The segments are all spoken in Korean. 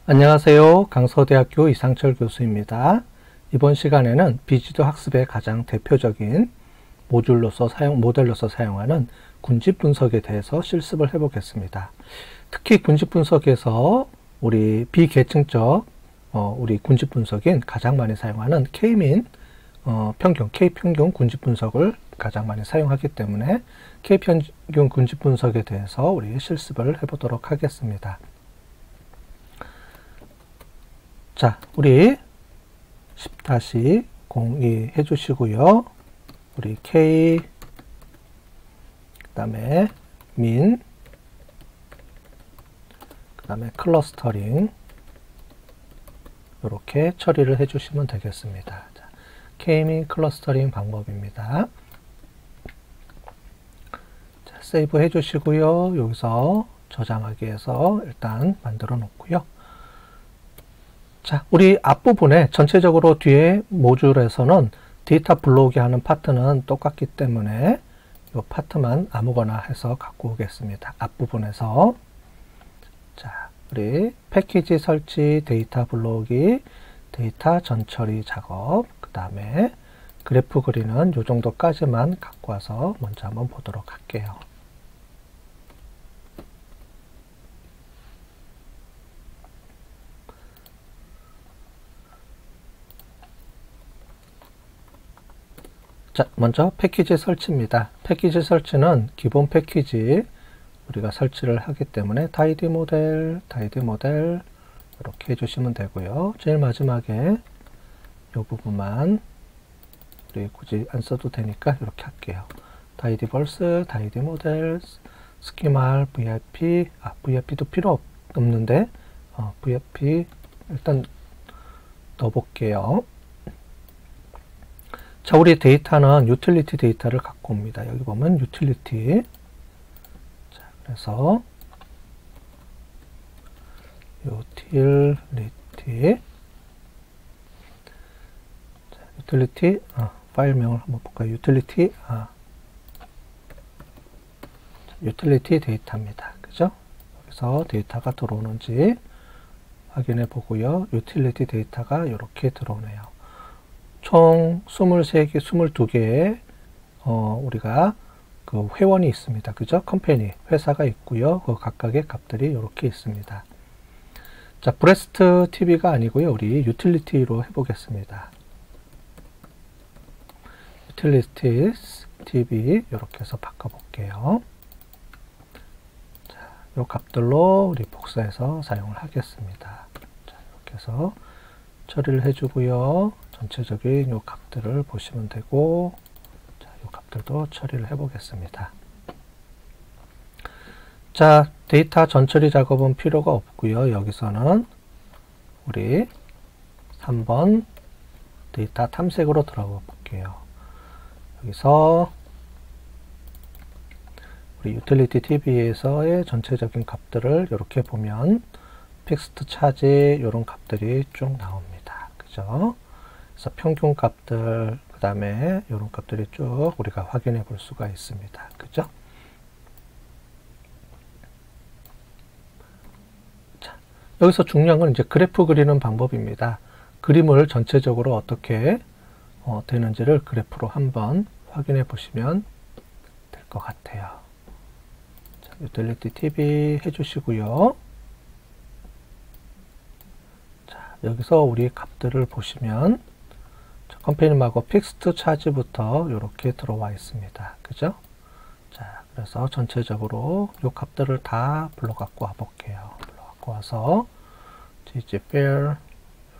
안녕하세요. 강서대학교 이상철 교수입니다. 이번 시간에는 비지도 학습의 가장 대표적인 모델로서 사용하는 군집 분석에 대해서 실습을 해보겠습니다. 특히 군집 분석에서 우리 비계층적 우리 군집 분석인 가장 많이 사용하는 Kmin K평균 군집 분석을 가장 많이 사용하기 때문에 K평균 군집 분석에 대해서 우리 실습을 해보도록 하겠습니다. 자, 우리 10-02 해주시고요. 우리 K, 그 다음에 민, 그 다음에 클러스터링 이렇게 처리를 해주시면 되겠습니다. 자, K민 클러스터링 방법입니다. 자, 세이브 해주시고요. 여기서 저장하기 해서 일단 만들어 놓고요. 자, 우리 앞부분에 전체적으로 뒤에 모듈에서는 데이터 불러오게 하는 파트는 똑같기 때문에 이 파트만 아무거나 해서 갖고 오겠습니다. 앞부분에서. 자, 우리 패키지 설치, 데이터 불러오기, 데이터 전처리 작업, 그 다음에 그래프 그리는 이 정도까지만 갖고 와서 먼저 한번 보도록 할게요. 자, 먼저 패키지 설치입니다. 패키지 설치는 기본 패키지 우리가 설치를 하기 때문에 다이디 모델 이렇게 해주시면 되고요. 제일 마지막에 이 부분만 우리 굳이 안 써도 되니까 이렇게 할게요. 다이디 벌스, 다이디 모델, 스키말, VIP도 필요 없는데 VIP 일단 넣어볼게요. 자, 우리 데이터는 유틸리티 데이터를 갖고 옵니다. 여기 보면 유틸리티. 자, 그래서 유틸리티 파일명을 한번 볼까요? 유틸리티 데이터입니다. 그죠? 여기서 데이터가 들어오는지 확인해 보고요. 유틸리티 데이터가 이렇게 들어오네요. 총 23개, 22개의 우리가 그 회원이 있습니다. 그죠? 컴퍼니, 회사가 있고요. 그 각각의 값들이 이렇게 있습니다. 자, 브레스트 TV가 아니고요. 우리 유틸리티로 해보겠습니다. 유틸리티스 TV 이렇게 해서 바꿔볼게요. 자, 이 값들로 우리 복사해서 사용을 하겠습니다. 자, 이렇게 해서 처리를 해주고요. 전체적인 요 값들을 보시면 되고, 자, 요 값들도 처리를 해보겠습니다. 자, 데이터 전처리 작업은 필요가 없고요. 여기서는 우리 3번 데이터 탐색으로 들어가 볼게요. 여기서 우리 유틸리티 TV에서의 전체적인 값들을 이렇게 보면 픽스트 차지 이런 값들이 쭉 나옵니다. 그죠? 그래서 평균 값들, 그 다음에 이런 값들이 쭉 우리가 확인해 볼 수가 있습니다. 그죠? 자, 여기서 중요한 건 이제 그래프 그리는 방법입니다. 그림을 전체적으로 어떻게 되는지를 그래프로 한번 확인해 보시면 될 것 같아요. 자, 유틸리티 TV 해주시고요. 자, 여기서 우리 값들을 보시면 컴퍼니하고 픽스트 차지부터 이렇게 들어와 있습니다. 그죠? 자, 그래서 전체적으로 이 값들을 다 불러갖고 와볼게요. 불러갖고 와서 GG fair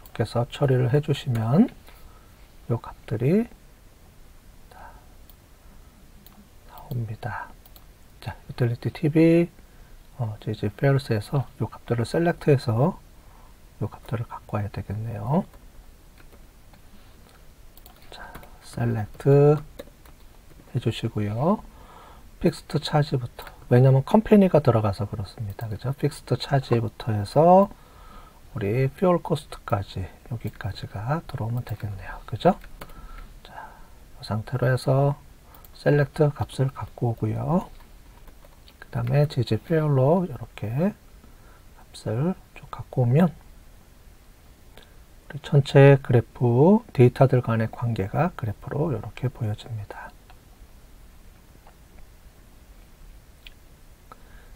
이렇게 해서 처리를 해주시면 이 값들이 다 나옵니다. 자, 유틸리티 TV GG fairs에서 이 값들을 셀렉트해서 이 값들을 갖고 와야 되겠네요. 셀렉트 해주시고요. 픽스트 차지부터, 왜냐면 컴퍼니가 들어가서 그렇습니다. 그죠? 픽스트 차지부터 해서 우리 퓨얼 코스트까지 여기까지가 들어오면 되겠네요. 그죠? 자, 이 상태로 해서 셀렉트 값을 갖고 오고요. 그 다음에 GG 퓨얼로 이렇게 값을 쭉 갖고 오면 전체 그래프 데이터들 간의 관계가 그래프로 이렇게 보여집니다.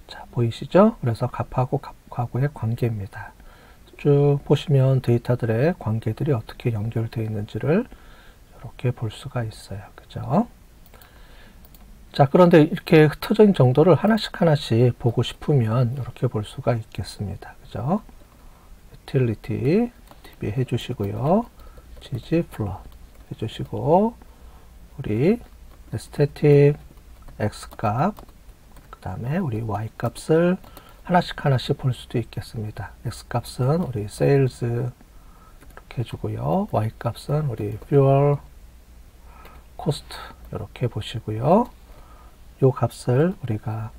자, 보이시죠? 그래서 값하고 값하고의 관계입니다. 쭉 보시면 데이터들의 관계들이 어떻게 연결되어 있는지를 이렇게 볼 수가 있어요. 그죠? 자, 그런데 이렇게 흩어진 정도를 하나씩 하나씩 보고 싶으면 이렇게 볼 수가 있겠습니다. 그죠? utility db 해주시고요. ggplot 해주시고, 우리 static x값, 그 다음에 우리 y값을 하나씩 하나씩 볼 수도 있겠습니다. x값은 우리 sales 이렇게 해주고요. y값은 우리 fuel cost 이렇게 보시고요. 요 값을 우리가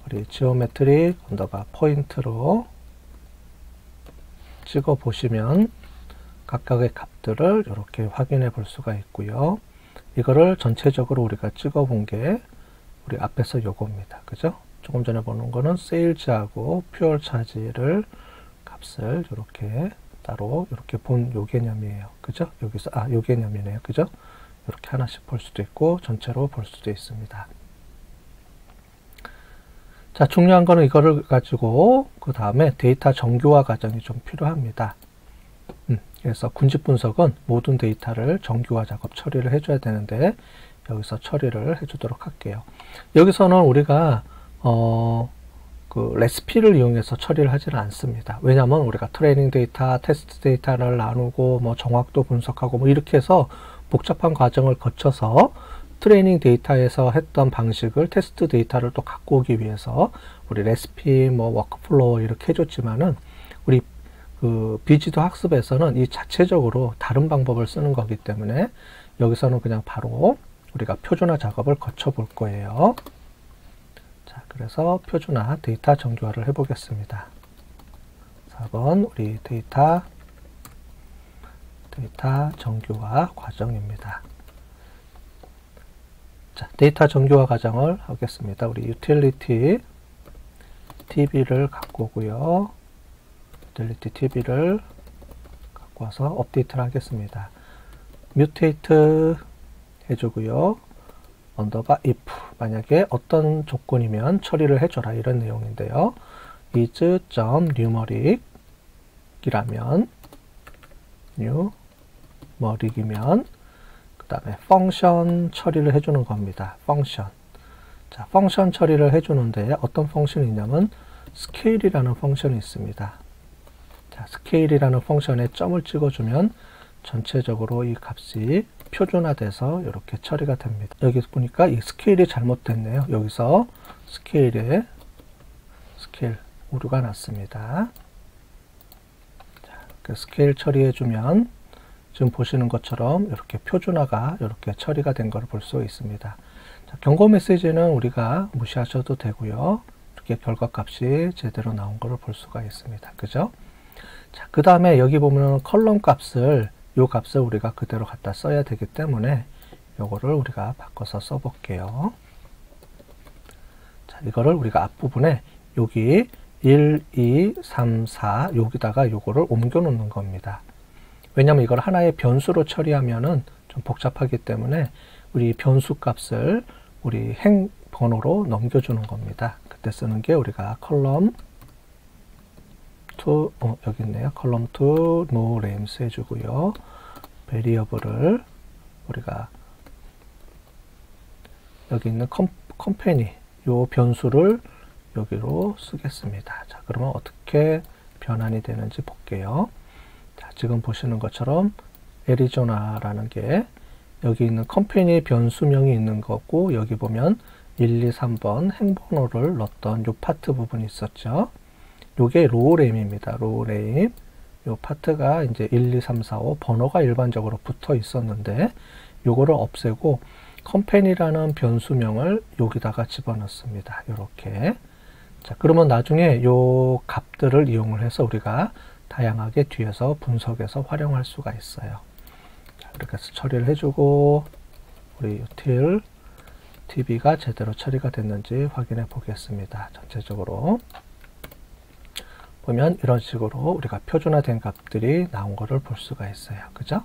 우리 geometry 언더바 포인트로 찍어 보시면 각각의 값들을 이렇게 확인해 볼 수가 있고요. 이거를 전체적으로 우리가 찍어 본 게 우리 앞에서 요겁니다. 그죠? 조금 전에 보는 거는 세일즈하고 퓨얼 차지를 값을 이렇게 따로 이렇게 본 요 개념이에요. 그죠? 여기서 요 개념이네요. 그죠? 이렇게 하나씩 볼 수도 있고 전체로 볼 수도 있습니다. 자, 중요한 거는 이거를 가지고 그 다음에 데이터 정교화 과정이 좀 필요합니다. 그래서 군집 분석은 모든 데이터를 정교화 작업 처리를 해줘야 되는데 여기서 처리를 해주도록 할게요. 여기서는 우리가 그 레시피를 이용해서 처리를 하지는 않습니다. 왜냐하면 우리가 트레이닝 데이터, 테스트 데이터를 나누고 뭐 정확도 분석하고 뭐 이렇게 해서 복잡한 과정을 거쳐서 트레이닝 데이터에서 했던 방식을 테스트 데이터를 또 갖고 오기 위해서 우리 레시피, 뭐 워크플로우 이렇게 해줬지만은 우리 그 비지도 학습에서는 이 자체적으로 다른 방법을 쓰는 거기 때문에 여기서는 그냥 바로 우리가 표준화 작업을 거쳐 볼 거예요. 자, 그래서 표준화 데이터 정교화를 해 보겠습니다. 4번 우리 데이터 정교화 과정입니다. 자, 데이터 정교화 과정을 하겠습니다. 우리 utility db를 갖고 오고요. utility db를 갖고 와서 업데이트를 하겠습니다. mutate 해주고요. 언더바 if 만약에 어떤 조건이면 처리를 해줘라 이런 내용인데요. is.numeric 이라면 numeric이면 그 다음에 펑션 처리를 해주는 겁니다. 펑션. 자, 펑션 처리를 해주는데 어떤 펑션이 있냐면 scale이라는 펑션이 있습니다. 자, scale이라는 펑션에 점을 찍어주면 전체적으로 이 값이 표준화돼서 이렇게 처리가 됩니다. 여기 보니까 이 스케일이 잘못됐네요. 여기서 스케일 오류가 났습니다. 자, 그 스케일 처리해주면 지금 보시는 것처럼 이렇게 표준화가 이렇게 처리가 된 걸 볼 수 있습니다. 자, 경고 메시지는 우리가 무시하셔도 되고요. 이렇게 결과값이 제대로 나온 걸 볼 수가 있습니다. 그죠? 자, 그 다음에 여기 보면 컬럼 값을 요 값을 우리가 그대로 갖다 써야 되기 때문에 요거를 우리가 바꿔서 써볼게요. 자, 이거를 우리가 앞부분에 여기 1, 2, 3, 4 여기다가 요거를 옮겨 놓는 겁니다. 왜냐면 이걸 하나의 변수로 처리하면은 좀 복잡하기 때문에 우리 변수 값을 우리 행 번호로 넘겨주는 겁니다. 그때 쓰는 게 우리가 column to 여기 있네요. column to no names 해주고요. variable을 우리가 여기 있는 company 요 변수를 여기로 쓰겠습니다. 자, 그러면 어떻게 변환이 되는지 볼게요. 자, 지금 보시는 것처럼 애리조나라는 게 여기 있는 컴퍼니 변수명이 있는 거고 여기 보면 1, 2, 3번 행번호를 넣었던 요 파트 부분이 있었죠. 요게 로우레임입니다. 로우레임. 요 파트가 이제 1, 2, 3, 4, 5 번호가 일반적으로 붙어 있었는데 요거를 없애고 컴퍼니라는 변수명을 여기다가 집어넣습니다. 요렇게. 자, 그러면 나중에 요 값들을 이용을 해서 우리가 다양하게 뒤에서 분석해서 활용할 수가 있어요. 자, 이렇게 해서 처리를 해주고 우리 util db가 제대로 처리가 됐는지 확인해 보겠습니다. 전체적으로 보면 이런 식으로 우리가 표준화된 값들이 나온 거를 볼 수가 있어요. 그죠?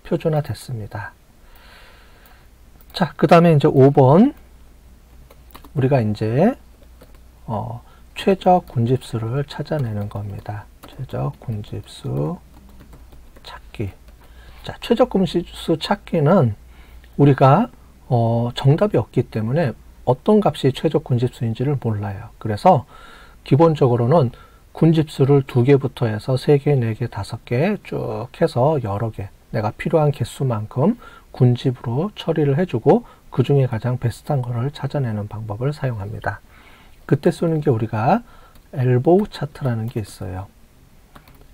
표준화 됐습니다. 자, 그 다음에 이제 5번. 우리가 이제, 최적 군집수를 찾아내는 겁니다. 최적 군집수 찾기. 자, 최적 군집수 찾기는 우리가, 정답이 없기 때문에 어떤 값이 최적 군집수인지를 몰라요. 그래서 기본적으로는 군집수를 2개부터 해서 3개, 4개, 5개 쭉 해서 여러 개, 내가 필요한 개수만큼 군집으로 처리를 해주고 그 중에 가장 베스트한 거를 찾아내는 방법을 사용합니다. 그때 쓰는 게 우리가 엘보우 차트라는 게 있어요.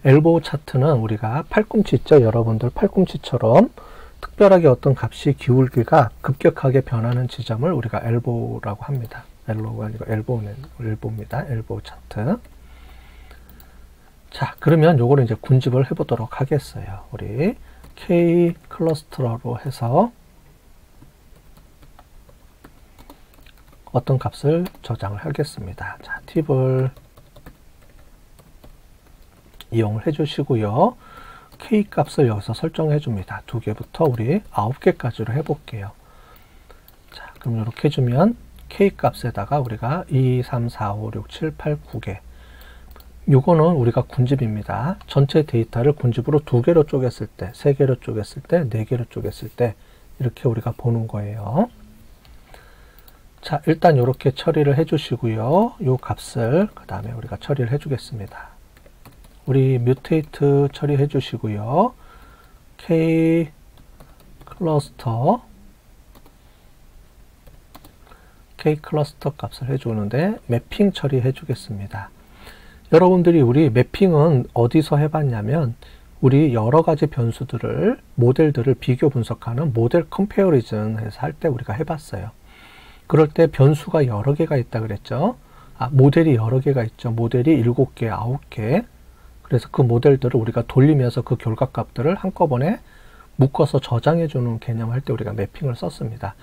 엘보우 차트는 우리가 팔꿈치 있죠? 여러분들 팔꿈치처럼 특별하게 어떤 값이 기울기가 급격하게 변하는 지점을 우리가 엘보우라고 합니다. 엘보우가 아니고 엘보우입니다. 엘보우 차트. 자, 그러면 요거를 이제 군집을 해보도록 하겠어요. 우리 K 클러스터로 해서 어떤 값을 저장을 하겠습니다. 자, 팁을 이용을 해주시고요. K 값을 여기서 설정해 줍니다. 2개부터 우리 9개까지로 해볼게요. 자, 그럼 이렇게 해주면 K 값에다가 우리가 2, 3, 4, 5, 6, 7, 8, 9개. 요거는 우리가 군집입니다. 전체 데이터를 군집으로 2개로 쪼갰을 때, 3개로 쪼갰을 때, 4개로 쪼갰을 때 이렇게 우리가 보는 거예요. 자, 일단 이렇게 처리를 해주시고요. 요 값을 그 다음에 우리가 처리를 해주겠습니다. 우리 뮤테이트 처리해 주시고요. K 클러스터 값을 해주는데 매핑 처리해 주겠습니다. 여러분들이 우리 매핑은 어디서 해봤냐면 우리 여러 가지 변수들을 모델들을 비교 분석하는 모델 컴페어리즌 해서 할 때 우리가 해봤어요. 그럴 때 변수가 여러 개가 있다 그랬죠. 모델이 여러 개가 있죠. 모델이 7개, 9개. 그래서 그 모델들을 우리가 돌리면서 그 결과값들을 한꺼번에 묶어서 저장해 주는 개념 할 때 우리가 매핑을 썼습니다.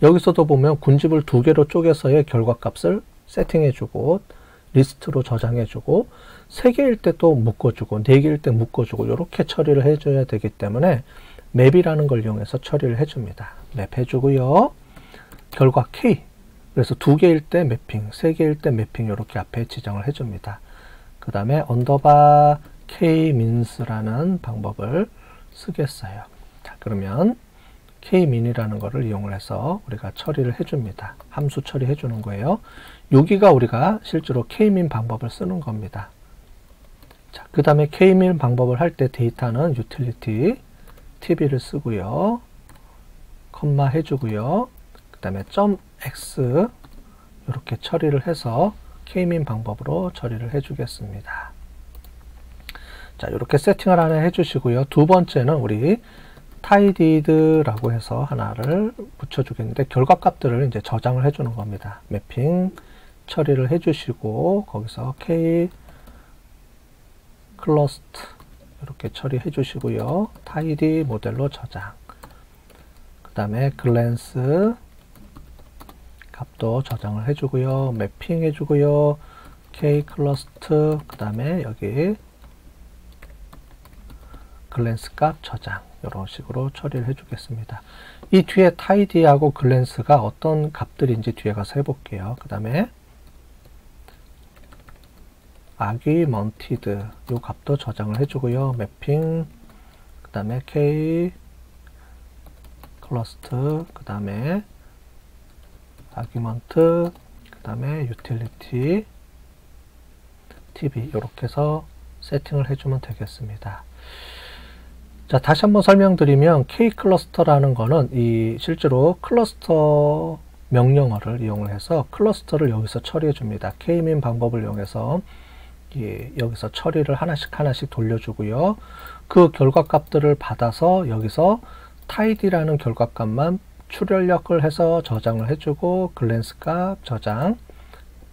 여기서도 보면 군집을 2개로 쪼개서의 결과값을 세팅해 주고 리스트로 저장해 주고 3개일 때 또 묶어 주고 4개일 때 묶어 주고 이렇게 처리를 해 줘야 되기 때문에 맵이라는 걸 이용해서 처리를 해 줍니다. 맵 해 주고요. 결과 K. 그래서 2개일 때 매핑, 3개일 때 매핑 이렇게 앞에 지정을 해 줍니다. 그 다음에 언더바 kmins라는 방법을 쓰겠어요. 자, 그러면 kmin이라는 거를 이용을 해서 우리가 처리를 해줍니다. 함수 처리해 주는 거예요. 여기가 우리가 실제로 kmin 방법을 쓰는 겁니다. 자, 그 다음에 kmin 방법을 할 때 데이터는 utility tb를 쓰고요. 컴마 해주고요. 그 다음에 .x 이렇게 처리를 해서 kmin 방법으로 처리를 해주겠습니다. 자, 이렇게 세팅을 하나 해주시고요. 두 번째는 우리 tidyed라고 해서 하나를 붙여주겠는데 결과값들을 이제 저장을 해주는 겁니다. 매핑 처리를 해주시고 거기서 k cluster 이렇게 처리해 주시고요. tidy 모델로 저장. 그 다음에 glance 값도 저장을 해주고요. 매핑 해주고요. K 클러스터 그 다음에 여기 글랜스 값 저장 이런 식으로 처리를 해주겠습니다. 이 뒤에 tidy하고 glance가 어떤 값들인지 뒤에 가서 해볼게요. 그 다음에 argumented 이 값도 저장을 해주고요. 매핑 그 다음에 K 클러스터 그 다음에 argument 그 다음에 utility tb 이렇게 해서 세팅을 해주면 되겠습니다. 자, 다시 한번 설명드리면 K 클러스터라는 거는 이 실제로 클러스터 명령어를 이용을 해서 클러스터를 여기서 처리해 줍니다. kmin 방법을 이용해서 여기서 처리를 하나씩 돌려주고요. 그 결과값들을 받아서 여기서 tidy라는 결과값만 출력을 해서 저장을 해주고 글랜스 값 저장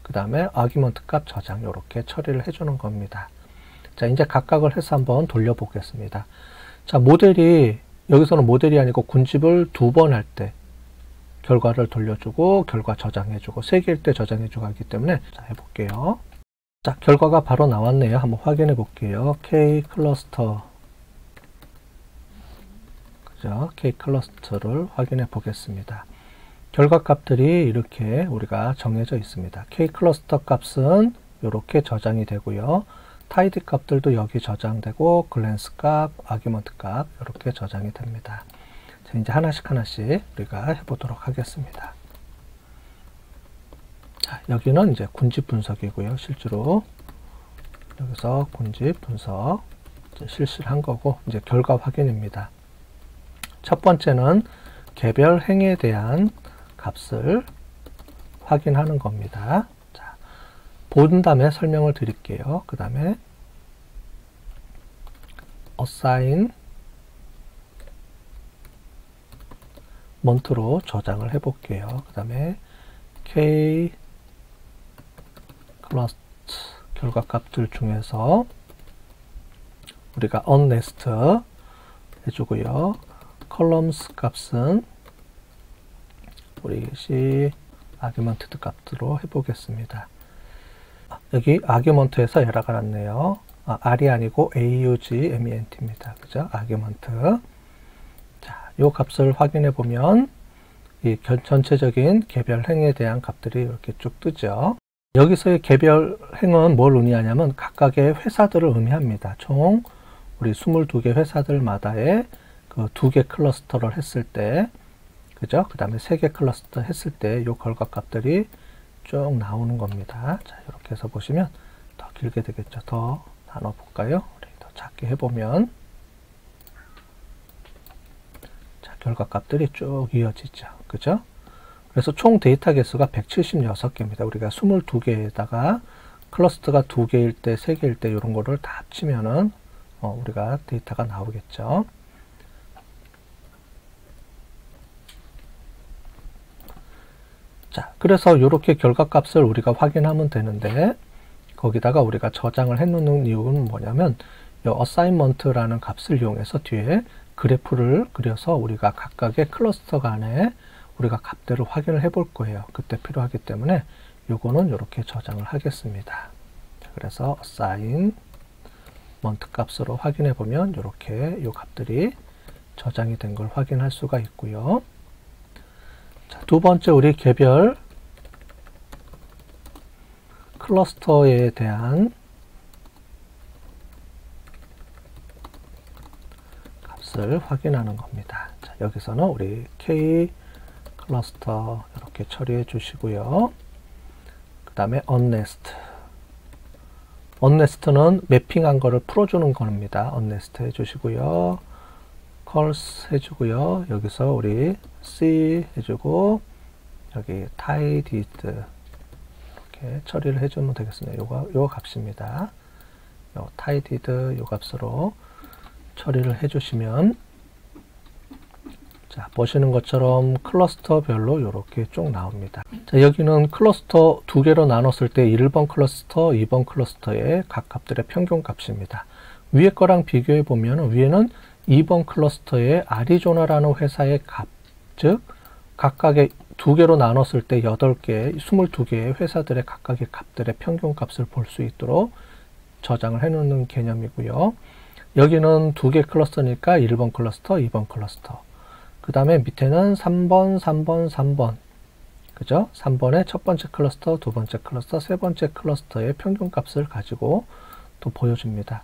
그 다음에 아규먼트 값 저장 이렇게 처리를 해주는 겁니다. 자, 이제 각각을 해서 한번 돌려보겠습니다. 자, 모델이 여기서는 모델이 아니고 군집을 2번 할 때 결과를 돌려주고 결과 저장해주고 3개일 때 저장해주고 하기 때문에 자, 해볼게요. 자, 결과가 바로 나왔네요. 한번 확인해 볼게요. K 클러스터. 그죠? K 클러스터를 확인해 보겠습니다. 결과 값들이 이렇게 우리가 정해져 있습니다. K 클러스터 값은 이렇게 저장이 되고요. 타이드 값들도 여기 저장되고, 글랜스 값, 아규먼트 값 이렇게 저장이 됩니다. 자, 이제 하나씩 우리가 해보도록 하겠습니다. 자, 여기는 이제 군집 분석이고요. 실제로 여기서 군집 분석 실시를 한 거고, 이제 결과 확인입니다. 첫 번째는 개별 행에 대한 값을 확인하는 겁니다. 자, 본 다음에 설명을 드릴게요. 그 다음에 assign month로 저장을 해 볼게요. 그 다음에 k cluster 결과 값들 중에서 우리가 onNest 해주고요. columns 값은 우리 C argumented 값으로 해보겠습니다. 여기 argument에서 에러가 났네요. R이 아니고 AUGMENT입니다. 그죠? argument. 자, 요 값을 확인해 보면 이 전체적인 개별 행에 대한 값들이 이렇게 쭉 뜨죠. 여기서의 개별 행은 뭘 의미하냐면 각각의 회사들을 의미합니다. 총 우리 22개 회사들마다의 그 2개 클러스터를 했을 때, 그죠? 그 다음에 3개 클러스터 했을 때 요 결과 값들이 쭉 나오는 겁니다. 자, 이렇게 해서 보시면 더 길게 되겠죠. 더 나눠 볼까요? 우리 더 작게 해보면, 자, 결과 값들이 쭉 이어지죠. 그죠? 그래서 총 데이터 개수가 176개입니다. 우리가 22개에다가 클러스터가 2개일 때, 3개일 때 이런 거를 다 합치면은 우리가 데이터가 나오겠죠. 자, 그래서 이렇게 결과값을 우리가 확인하면 되는데, 거기다가 우리가 저장을 해놓는 이유는 뭐냐면 이 assignment라는 값을 이용해서 뒤에 그래프를 그려서 우리가 각각의 클러스터 간에 우리가 값들을 확인을 해 볼 거예요. 그때 필요하기 때문에 요거는 이렇게 저장을 하겠습니다. 자, 그래서 assignment 값으로 확인해 보면 이렇게 요 값들이 저장이 된 걸 확인할 수가 있고요. 자, 두 번째 우리 개별 클러스터에 대한 값을 확인하는 겁니다. 자, 여기서는 우리 K 클러스터 이렇게 처리해 주시고요. 그 다음에 onNest. onNest는 매핑한 거를 풀어주는 겁니다. onNest 해주시고요. calls 해주고요. 여기서 우리 C 해주고 여기 tidied 이렇게 처리를 해주면 되겠습니다. 요거 값입니다. 요 tidied 요 값으로 처리를 해주시면, 자, 보시는 것처럼 클러스터별로 이렇게 쭉 나옵니다. 자, 여기는 클러스터 2개로 나눴을 때 1번 클러스터, 2번 클러스터의 각 값들의 평균 값입니다. 위에 거랑 비교해 보면 위에는 2번 클러스터의 아리조나라는 회사의 값, 즉 각각의 2개로 나눴을 때 8개, 22개의 회사들의 각각의 값들의 평균 값을 볼 수 있도록 저장을 해 놓는 개념이고요. 여기는 2개 클러스터니까 1번 클러스터, 2번 클러스터. 그 다음에 밑에는 3번, 3번, 3번. 그죠? 3번의 첫 번째 클러스터, 두 번째 클러스터, 세 번째 클러스터의 평균 값을 가지고 또 보여줍니다.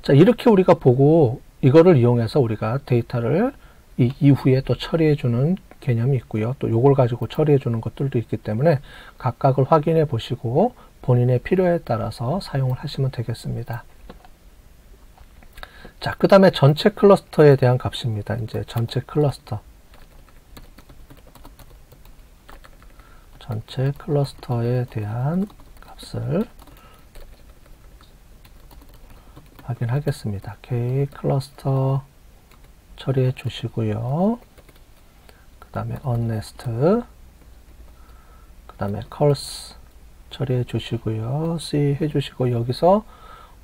자, 이렇게 우리가 보고 이거를 이용해서 우리가 데이터를 이 이후에 또 처리해주는 개념이 있고요. 또 요걸 가지고 처리해주는 것들도 있기 때문에 각각을 확인해 보시고 본인의 필요에 따라서 사용을 하시면 되겠습니다. 자, 그 다음에 전체 클러스터에 대한 값입니다. 이제 전체 클러스터. 전체 클러스터에 대한 값을 확인하겠습니다. K 클러스터 처리해 주시고요. 그 다음에 onNest, 그 다음에 calls 처리해 주시고요. C 해 주시고 여기서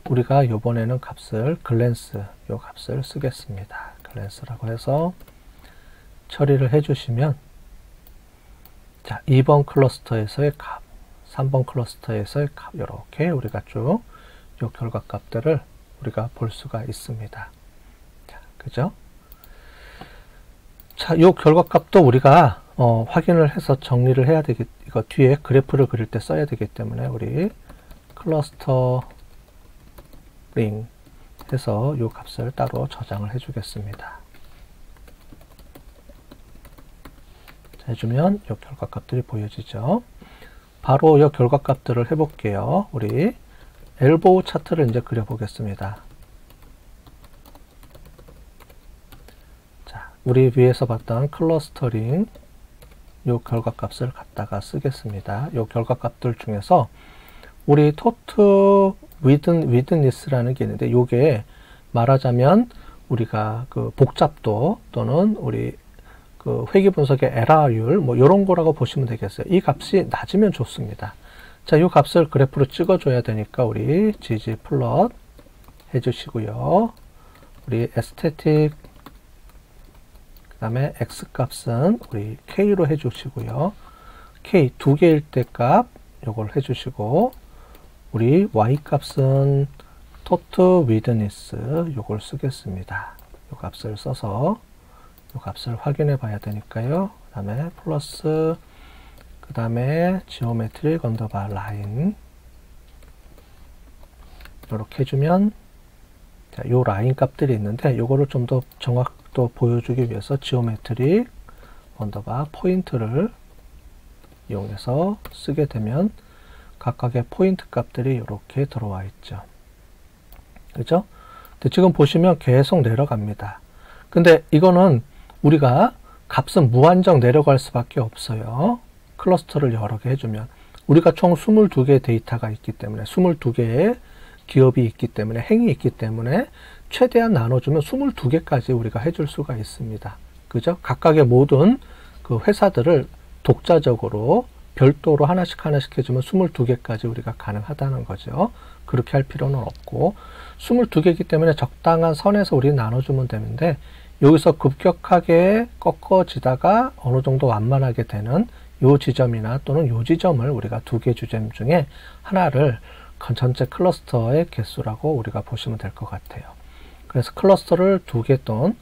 우리가 이번에는 값을 글랜스 요 값을 쓰겠습니다. 글랜스라고 해서 처리를 해 주시면, 자, 2번 클러스터에서의 값 3번 클러스터에서 이렇게 우리가 쭉 이 결과값들을 우리가 볼 수가 있습니다. 자, 그죠? 자, 이 결과값도 우리가 확인을 해서 정리를 해야 이거 뒤에 그래프를 그릴 때 써야 되기 때문에 우리 클러스터링 해서 이 값을 따로 저장을 해주겠습니다. 자, 해주면 이 결과값들이 보여지죠. 바로 이 결과값들을 해볼게요. 우리 엘보우 차트를 이제 그려보겠습니다. 자, 우리 위에서 봤던 클러스터링 요 결과값을 갖다가 쓰겠습니다. 요 결과값들 중에서 우리 토트 위드니스라는 게 있는데 요게 말하자면 우리가 그 복잡도 또는 우리 그 회귀 분석의 에러율 뭐 이런 거라고 보시면 되겠어요. 이 값이 낮으면 좋습니다. 자, 이 값을 그래프로 찍어줘야 되니까 우리 ggplot 해주시고요. 우리 에스테틱 그 다음에 x값은 우리 k로 해주시고요. k 두 개일 때 값 요걸 해주시고 우리 y값은 토트 위드니스 요걸 쓰겠습니다. 요 값을 써서 요 값을 확인해 봐야 되니까요. 그 다음에 플러스 그 다음에 지오메트릭 언더바 라인 이렇게 해주면 자, 요 라인 값들이 있는데 요거를 좀 더 정확도 보여주기 위해서 지오메트릭 언더바 포인트를 이용해서 쓰게 되면 각각의 포인트 값들이 이렇게 들어와 있죠. 그죠? 근데 지금 보시면 계속 내려갑니다. 근데 이거는 우리가 값은 무한정 내려갈 수밖에 없어요. 클러스터를 여러 개 해주면 우리가 총 22개의 데이터가 있기 때문에 22개의 기업이 있기 때문에 행이 있기 때문에 최대한 나눠주면 22개까지 우리가 해줄 수가 있습니다. 그죠? 각각의 모든 그 회사들을 독자적으로 별도로 하나씩 해주면 22개까지 우리가 가능하다는 거죠. 그렇게 할 필요는 없고 22개이기 때문에 적당한 선에서 우리 나눠주면 되는데 여기서 급격하게 꺾어지다가 어느 정도 완만하게 되는 요 지점이나 또는 요 지점을 우리가 두 개 주점 중에 하나를 전체 클러스터의 개수라고 우리가 보시면 될 것 같아요. 그래서 클러스터를 두 개 또는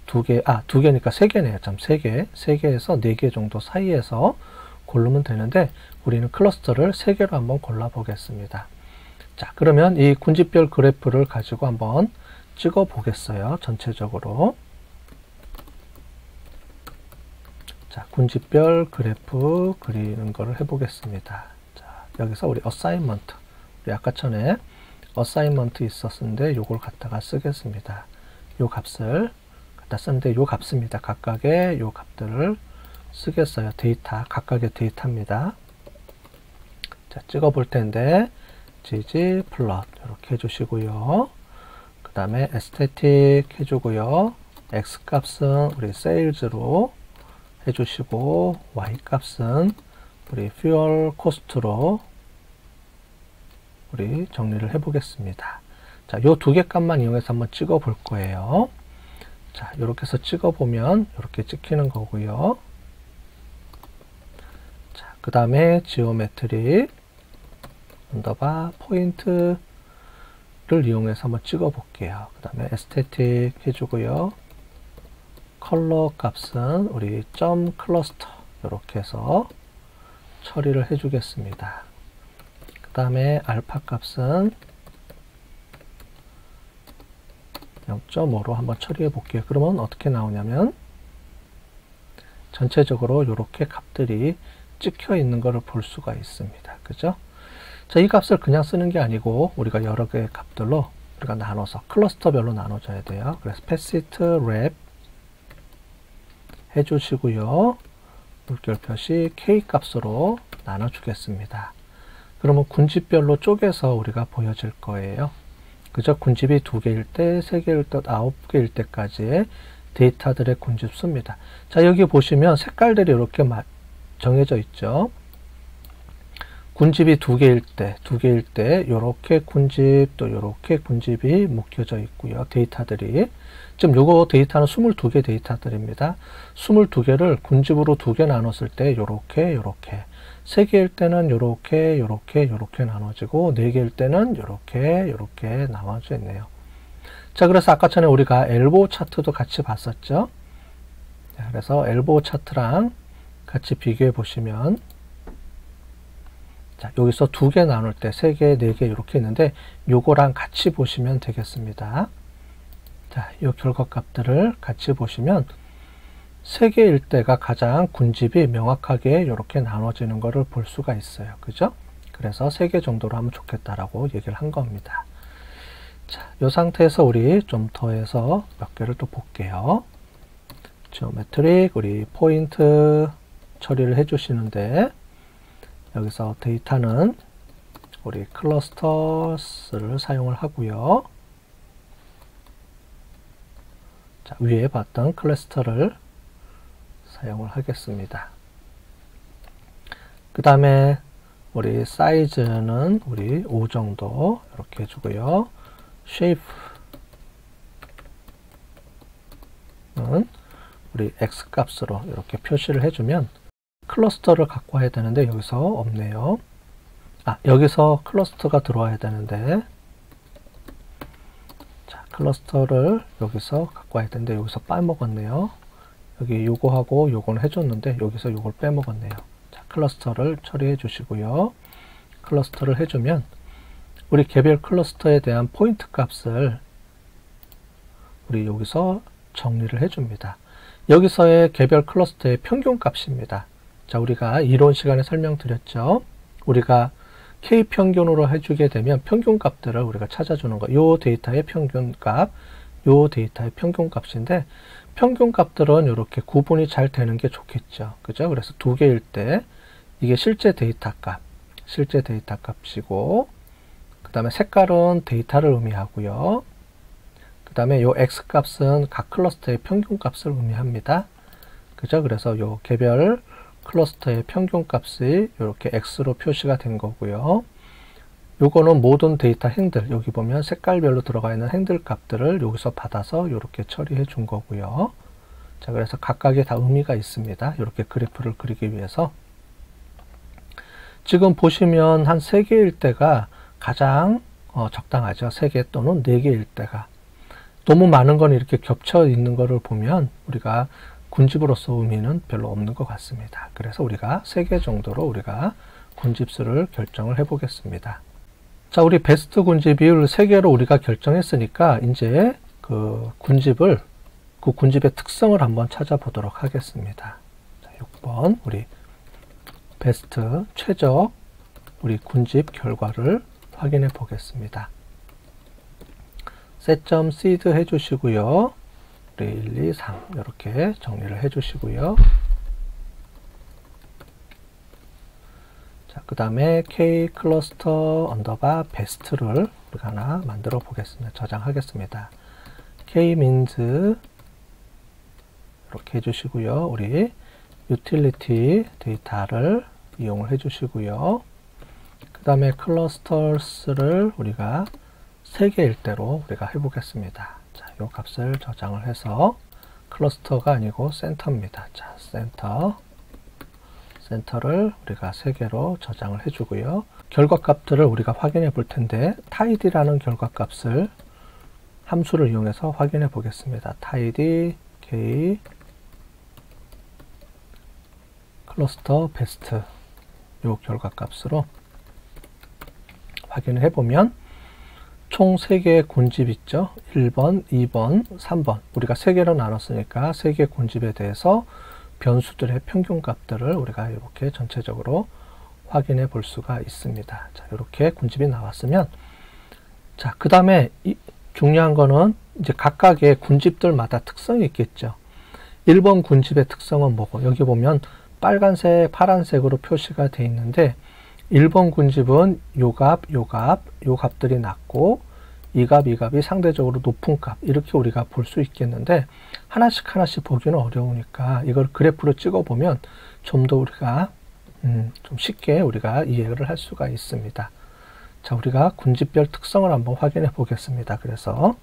두 개니까 세 개네요. 참, 세 개에서 네 개 정도 사이에서 고르면 되는데 우리는 클러스터를 세 개로 한번 골라 보겠습니다. 자, 그러면 이 군집별 그래프를 가지고 한번 찍어 보겠어요. 전체적으로. 자, 군집별 그래프 그리는 거를 해보겠습니다. 자, 여기서 우리 어사인먼트, 우리 아까 전에 어사인먼트 있었는데 요걸 갖다가 쓰겠습니다. 요 값을 갖다 쓰는데 요 값입니다. 각각의 요 값들을 쓰겠어요. 데이터, 각각의 데이터입니다. 자, 찍어 볼 텐데 ggplot 이렇게 해주시고요. 그 다음에 에스테틱 해주고요. x값은 우리 세일즈로 해주시고 y값은 우리 fuel cost로 우리 정리를 해 보겠습니다. 자, 요 두 개 값만 이용해서 한번 찍어 볼 거예요. 자, 이렇게 해서 찍어 보면 이렇게 찍히는 거고요. 자, 그 다음에 지오메트릭 언더바 포인트를 이용해서 한번 찍어 볼게요. 그 다음에 에스테틱 해주고요. 컬러 값은 우리 점 클러스터 이렇게 해서 처리를 해주겠습니다. 그 다음에 알파 값은 0.5로 한번 처리해 볼게요. 그러면 어떻게 나오냐면 전체적으로 이렇게 값들이 찍혀 있는 것을 볼 수가 있습니다. 그죠? 자, 이 값을 그냥 쓰는 게 아니고 우리가 여러 개의 값들로 우리가 나눠서 클러스터별로 나눠줘야 돼요. 그래서 패시트 랩 해주시고요. 물결 표시 K 값으로 나눠주겠습니다. 그러면 군집별로 쪼개서 우리가 보여질 거예요. 그죠? 군집이 2개일 때, 3개일 때, 9개일 때까지의 데이터들의 군집 수입니다. 자, 여기 보시면 색깔들이 이렇게 정해져 있죠. 군집이 두 개일 때 요렇게 군집 또 요렇게 군집이 묶여져 있고요. 데이터들이 지금 요거 데이터는 22개 데이터들입니다. 22개를 군집으로 두 개 나눴을 때 요렇게 3개일 때는 요렇게 나눠지고 4개일 때는 요렇게 나눠져 있네요. 자, 그래서 아까 전에 우리가 엘보우 차트도 같이 봤었죠. 자, 그래서 엘보우 차트랑 같이 비교해 보시면, 자, 여기서 두 개 나눌 때 3개, 4개 이렇게 있는데 요거랑 같이 보시면 되겠습니다. 자, 요 결과값들을 같이 보시면 3개일 때가 가장 군집이 명확하게 이렇게 나눠지는 것을 볼 수가 있어요. 그죠? 그래서 3개 정도로 하면 좋겠다라고 얘기를 한 겁니다. 자, 이 상태에서 우리 좀 더해서 몇 개를 또 볼게요. 지오메트릭, 우리 포인트 처리를 해주시는데, 여기서 데이터는 우리 클러스터스를 사용을 하고요. 자, 위에 봤던 클러스터를 사용을 하겠습니다. 그 다음에 우리 사이즈는 우리 5 정도 이렇게 해주고요. 쉐이프는 우리 X 값으로 이렇게 표시를 해주면 클러스터를 갖고 와야 되는데 여기서 없네요. 여기서 클러스터가 들어와야 되는데, 자, 클러스터를 여기서 갖고 와야 되는데 여기서 빼먹었네요. 여기 요거하고 요거는 해줬는데 여기서 요걸 빼먹었네요. 자, 클러스터를 처리해 주시고요. 클러스터를 해주면 우리 개별 클러스터에 대한 포인트 값을 우리 여기서 정리를 해줍니다. 여기서의 개별 클러스터의 평균 값입니다. 자, 우리가 이론 시간에 설명드렸죠. 우리가 K 평균으로 해주게 되면 평균 값들을 우리가 찾아주는 거. 요 데이터의 평균 값, 요 데이터의 평균 값인데, 평균 값들은 이렇게 구분이 잘 되는 게 좋겠죠. 그죠? 그래서 두 개일 때 이게 실제 데이터 값이고, 그 다음에 색깔은 데이터를 의미하고요. 그 다음에 요 X 값은 각 클러스터의 평균 값을 의미합니다. 그죠? 그래서 요 개별 클러스터의 평균 값이 이렇게 X로 표시가 된 거고요. 요거는 모든 데이터 행들, 여기 보면 색깔별로 들어가 있는 행들 값들을 여기서 받아서 이렇게 처리해 준 거고요. 자, 그래서 각각의 다 의미가 있습니다. 이렇게 그래프를 그리기 위해서. 지금 보시면 한 3개일 때가 가장 적당하죠. 3개 또는 4개일 때가. 너무 많은 건 이렇게 겹쳐 있는 거를 보면 우리가 군집으로서 의미는 별로 없는 것 같습니다. 그래서 우리가 3개 정도로 우리가 군집수를 결정을 해 보겠습니다. 자, 우리 베스트 군집 비율 3개로 우리가 결정했으니까 이제 그 군집의 특성을 한번 찾아보도록 하겠습니다. 자, 6번 우리 베스트 최적 우리 군집 결과를 확인해 보겠습니다. set.seed 해주시고요. 우리 1, 2, 3 이렇게 정리를 해주시고요. 자, 그 다음에 k 클러스터 언더바 베스트를 우리가 하나 만들어 보겠습니다. 저장하겠습니다. k means 이렇게 해주시고요. 우리 utility 데이터를 이용을 해주시고요. 그 다음에 클러스터스를 우리가 3개일 대로 우리가 해보겠습니다. 자, 이 값을 저장을 해서 클러스터가 아니고 센터입니다. 자, 센터를 우리가 3개로 저장을 해주고요. 결과값들을 우리가 확인해 볼 텐데 tidy라는 결과값을 함수를 이용해서 확인해 보겠습니다. tidy k 클러스터 베스트 요 결과값으로 확인을 해보면 총 3개의 군집 있죠. 1번, 2번, 3번. 우리가 3개로 나눴으니까 3개 군집에 대해서 변수들의 평균 값들을 우리가 이렇게 전체적으로 확인해 볼 수가 있습니다. 자, 이렇게 군집이 나왔으면, 자, 그 다음에 중요한 거는 이제 각각의 군집들마다 특성이 있겠죠. 1번 군집의 특성은 뭐고, 여기 보면 빨간색, 파란색으로 표시가 되어 있는데, 1번 군집은 요 값들이 낮고, 이 값이 상대적으로 높은 값, 이렇게 우리가 볼 수 있겠는데, 하나씩 보기는 어려우니까 이걸 그래프로 찍어 보면 좀 더 우리가 좀 쉽게 우리가 이해를 할 수가 있습니다. 자, 우리가 군집별 특성을 한번 확인해 보겠습니다. 그래서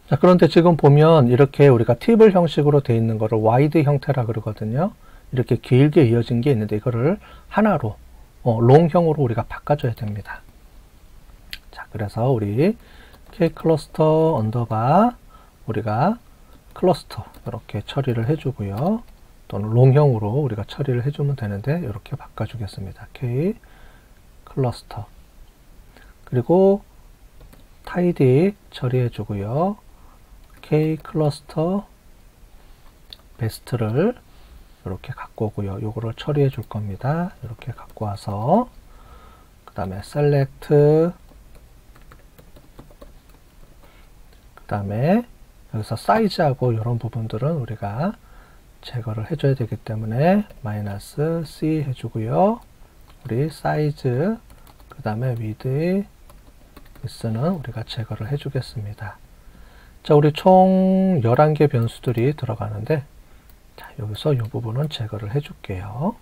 자, 그런데 지금 보면 이렇게 우리가 팁을 형식으로 되어 있는 거를 와이드 형태라 그러거든요. 이렇게 길게 이어진 게 있는데 이거를 하나로 롱형으로 우리가 바꿔줘야 됩니다. 자, 그래서 우리 K클러스터 언더바 우리가 클러스터 이렇게 처리를 해주고요. 또는 롱형으로 우리가 처리를 해주면 되는데 이렇게 바꿔주겠습니다. K 클러스터 그리고 타이디 처리해주고요. K 클러스터 베스트를 이렇게 갖고 오고요. 요거를 처리해 줄 겁니다. 이렇게 갖고 와서 그 다음에 셀렉트 그 다음에 여기서 사이즈하고 이런 부분들은 우리가 제거를 해줘야 되기 때문에 마이너스 C 해주고요. 우리 사이즈 그 다음에 위드 위스는 우리가 제거를 해주겠습니다. 자, 우리 총 11개 변수들이 들어가는데 자, 여기서 이 부분은 제거를 해줄게요.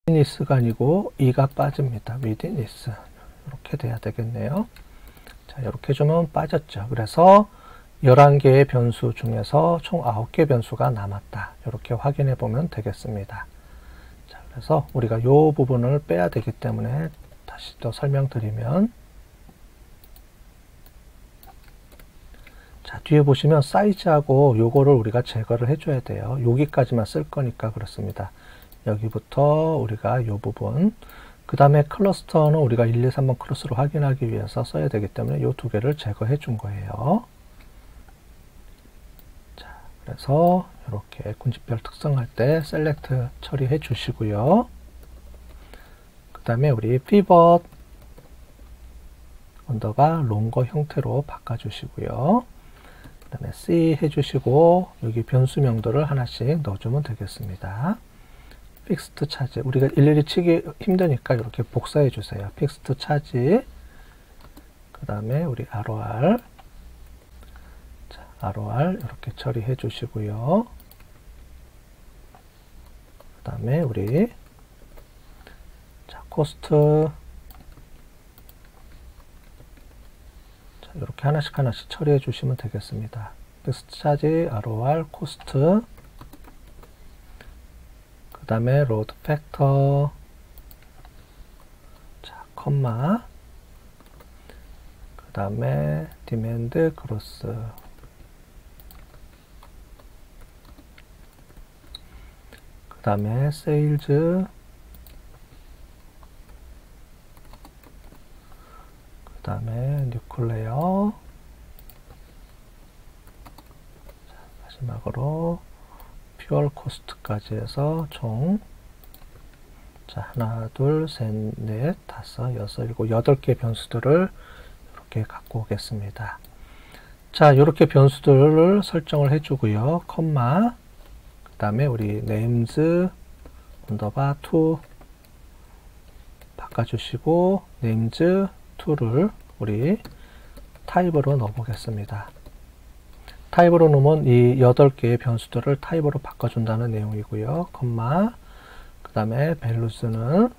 위드니스가 아니고 2가 빠집니다. 위드니스 이렇게 돼야 되겠네요. 자, 이렇게 해주면 빠졌죠. 그래서 11개의 변수 중에서 총 9개 변수가 남았다. 이렇게 확인해 보면 되겠습니다. 자, 그래서 우리가 이 부분을 빼야 되기 때문에 다시 또 설명드리면 자, 뒤에 보시면 사이즈하고 요거를 우리가 제거를 해줘야 돼요. 여기까지만 쓸 거니까 그렇습니다. 여기부터 우리가 요 부분 그 다음에 클러스터는 우리가 1, 2, 3번 크로스로 확인하기 위해서 써야 되기 때문에 요 두 개를 제거해 준 거예요. 자, 그래서 이렇게 군집별 특성할 때 셀렉트 처리해 주시고요. 그 다음에 우리 피벗 언더바 롱거 형태로 바꿔 주시고요. 그 다음에 C 해주시고 여기 변수명들을 하나씩 넣어주면 되겠습니다. 픽스트 차지 우리가 일일이 치기 힘드니까 이렇게 복사해 주세요. 픽스트 차지 그 다음에 우리 ROR 자, ROR 이렇게 처리해 주시고요. 그 다음에 우리 자, 코스트 이렇게 하나씩 처리해 주시면 되겠습니다. 픽스트 차지, ROR, 코스트 그 다음에 로드 팩터 자, 컴마 그 다음에 디맨드 크로스 그 다음에 세일즈 그 다음에 뉴클레어 자, 마지막으로 퓨얼 코스트까지 해서 총 자, 하나, 둘, 셋, 넷, 다섯, 여섯, 일곱, 8개 변수들을 이렇게 갖고 오겠습니다. 자, 이렇게 변수들을 설정을 해주고요. 컴마 그 다음에 우리 names 언더바 to 바꿔주시고 names to를 우리 타입으로 넣어 보겠습니다. 타입으로 넣으면 이 8개의 변수들을 타입으로 바꿔준다는 내용이고요. 컴마 그 다음에 values는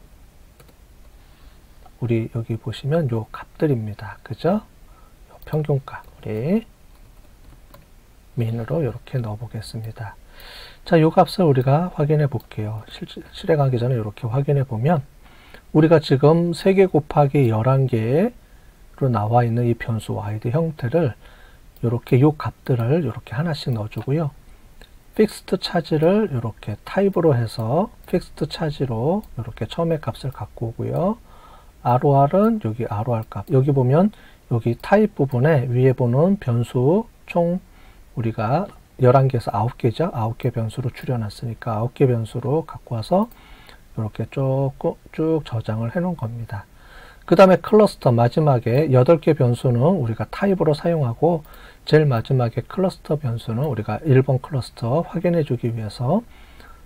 우리 여기 보시면 요 값들입니다. 그죠? 요 평균값 우리 민으로 이렇게 넣어 보겠습니다. 자, 요 값을 우리가 확인해 볼게요. 실행하기 전에 이렇게 확인해 보면 우리가 지금 3개 곱하기 11개로 나와 있는 이 변수 와이드 형태를 이렇게 요 값들을 이렇게 하나씩 넣어주고요. 픽스트 차지를 이렇게 타입으로 해서 픽스트 차지로 이렇게 처음에 값을 갖고 오고요. ROR은 여기 ROR 값. 여기 보면 여기 타입 부분에 위에 보는 변수 총 우리가 11개에서 9개죠. 9개 변수로 줄여놨으니까 9개 변수로 갖고 와서 이렇게 쭉 저장을 해 놓은 겁니다. 그 다음에 클러스터 마지막에 8개 변수는 우리가 타입으로 사용하고 제일 마지막에 클러스터 변수는 우리가 1번 클러스터 확인해 주기 위해서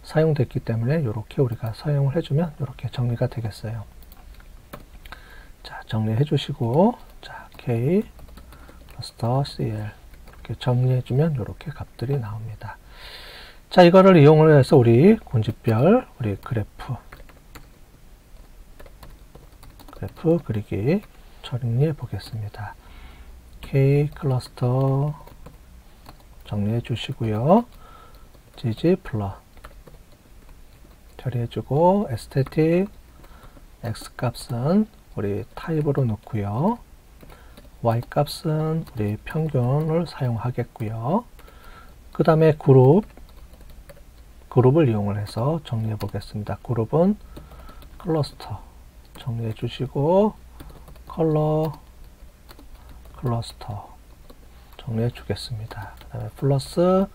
사용됐기 때문에 이렇게 우리가 사용을 해주면 이렇게 정리가 되겠어요. 자, 정리해 주시고 자, K 클러스터 CL 이렇게 정리해주면 이렇게 값들이 나옵니다. 자, 이거를 이용을 해서 우리 군집별, 우리 그래프 그리기 정리해 보겠습니다. K 클러스터 정리해 주시고요. GG 플러 처리해 주고, 에스테틱 X 값은 우리 타입으로 넣고요. Y 값은 우리 평균을 사용하겠고요. 그 다음에 그룹을 이용을 해서 정리해 보겠습니다. 그룹은 클러스터 정리해 주시고, 컬러 클러스터 정리해 주겠습니다. 그 다음에 플러스,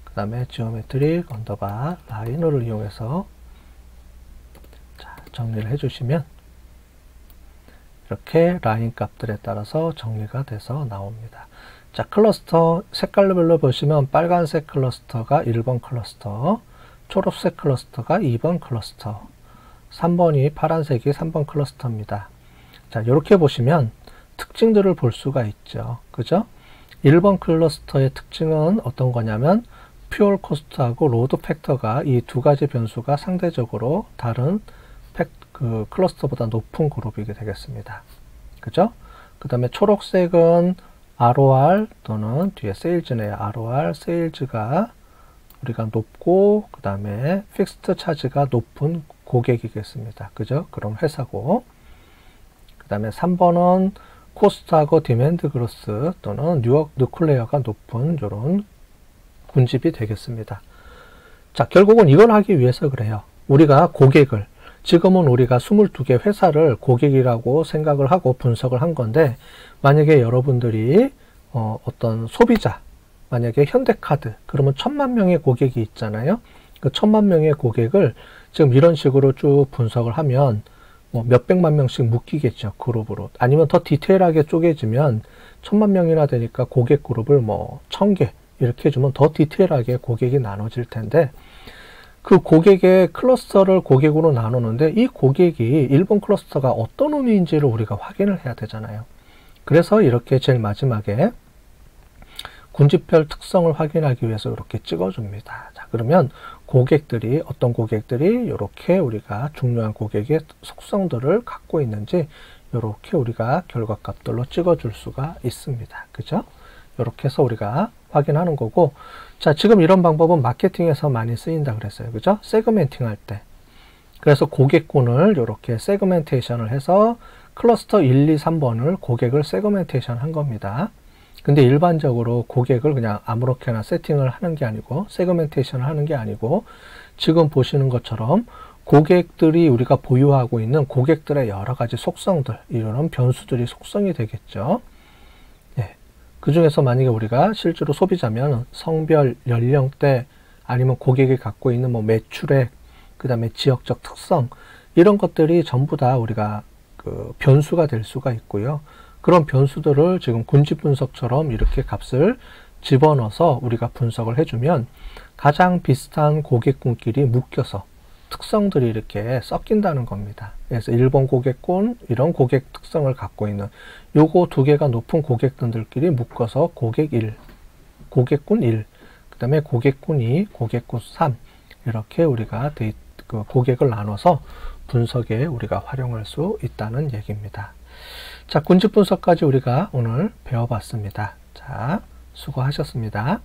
그 다음에 지오메트릭 언더바 라이너를 이용해서 자, 정리를 해 주시면 이렇게 라인 값들에 따라서 정리가 돼서 나옵니다. 자, 클러스터 색깔별로 보시면 빨간색 클러스터가 1번 클러스터, 초록색 클러스터가 2번 클러스터, 3번이 파란색이 3번 클러스터입니다. 자, 이렇게 보시면 특징들을 볼 수가 있죠. 그죠? 1번 클러스터의 특징은 어떤 거냐면 퓨얼 코스트하고 로드 팩터가 이 두 가지 변수가 상대적으로 다른 클러스터보다 높은 그룹이게 되겠습니다. 그죠? 그 다음에 초록색은 ROR 또는 뒤에 세일즈네요. ROR, 세일즈가 우리가 높고, 그 다음에 픽스트 차지가 높은 고객이겠습니다. 그죠? 그럼 회사고, 그 다음에 3번은 코스트하고 디맨드 그로스 또는 뉴클레어가 높은 이런 군집이 되겠습니다. 자, 결국은 이걸 하기 위해서 그래요. 우리가 고객을, 지금은 우리가 22개 회사를 고객이라고 생각을 하고 분석을 한 건데, 만약에 여러분들이 어떤 소비자, 만약에 현대카드, 그러면 1000만 명의 고객이 있잖아요. 그 1000만 명의 고객을 지금 이런 식으로 쭉 분석을 하면 뭐 몇백만 명씩 묶이겠죠, 그룹으로. 아니면 더 디테일하게 쪼개지면 1000만 명이나 되니까 고객 그룹을 뭐 1000개 이렇게 해주면 더 디테일하게 고객이 나눠질 텐데, 그 고객의 클러스터를 고객으로 나누는데 이 고객이 1번 클러스터가 어떤 의미인지를 우리가 확인을 해야 되잖아요. 그래서 이렇게 제일 마지막에 군집별 특성을 확인하기 위해서 이렇게 찍어줍니다. 자, 그러면 고객들이, 어떤 고객들이 이렇게 우리가 중요한 고객의 속성들을 갖고 있는지 이렇게 우리가 결과값들로 찍어줄 수가 있습니다. 그죠? 이렇게 해서 우리가 확인하는 거고, 자, 지금 이런 방법은 마케팅에서 많이 쓰인다 그랬어요. 그죠? 세그멘팅 할 때. 그래서 고객군을 이렇게 세그멘테이션을 해서 클러스터 1, 2, 3번을 고객을 세그멘테이션 한 겁니다. 근데 일반적으로 고객을 그냥 아무렇게나 세팅을 하는 게 아니고, 세그멘테이션을 하는 게 아니고, 지금 보시는 것처럼 고객들이 우리가 보유하고 있는 고객들의 여러 가지 속성들, 이런 변수들이 속성이 되겠죠. 네. 그 중에서 만약에 우리가 실제로 소비자면 성별, 연령대, 아니면 고객이 갖고 있는 뭐 매출액, 그 다음에 지역적 특성, 이런 것들이 전부 다 우리가 그 변수가 될 수가 있고요. 그런 변수들을 지금 군집 분석처럼 이렇게 값을 집어넣어서 우리가 분석을 해주면 가장 비슷한 고객군끼리 묶여서 특성들이 이렇게 섞인다는 겁니다. 그래서 1번 고객군, 이런 고객 특성을 갖고 있는 요거 두 개가 높은 고객들끼리 묶어서 고객 1, 고객군 1, 그 다음에 고객군 2, 고객군 3, 이렇게 우리가 그 고객을 나눠서 분석에 우리가 활용할 수 있다는 얘기입니다. 자, 군집 분석까지 우리가 오늘 배워봤습니다. 자, 수고하셨습니다.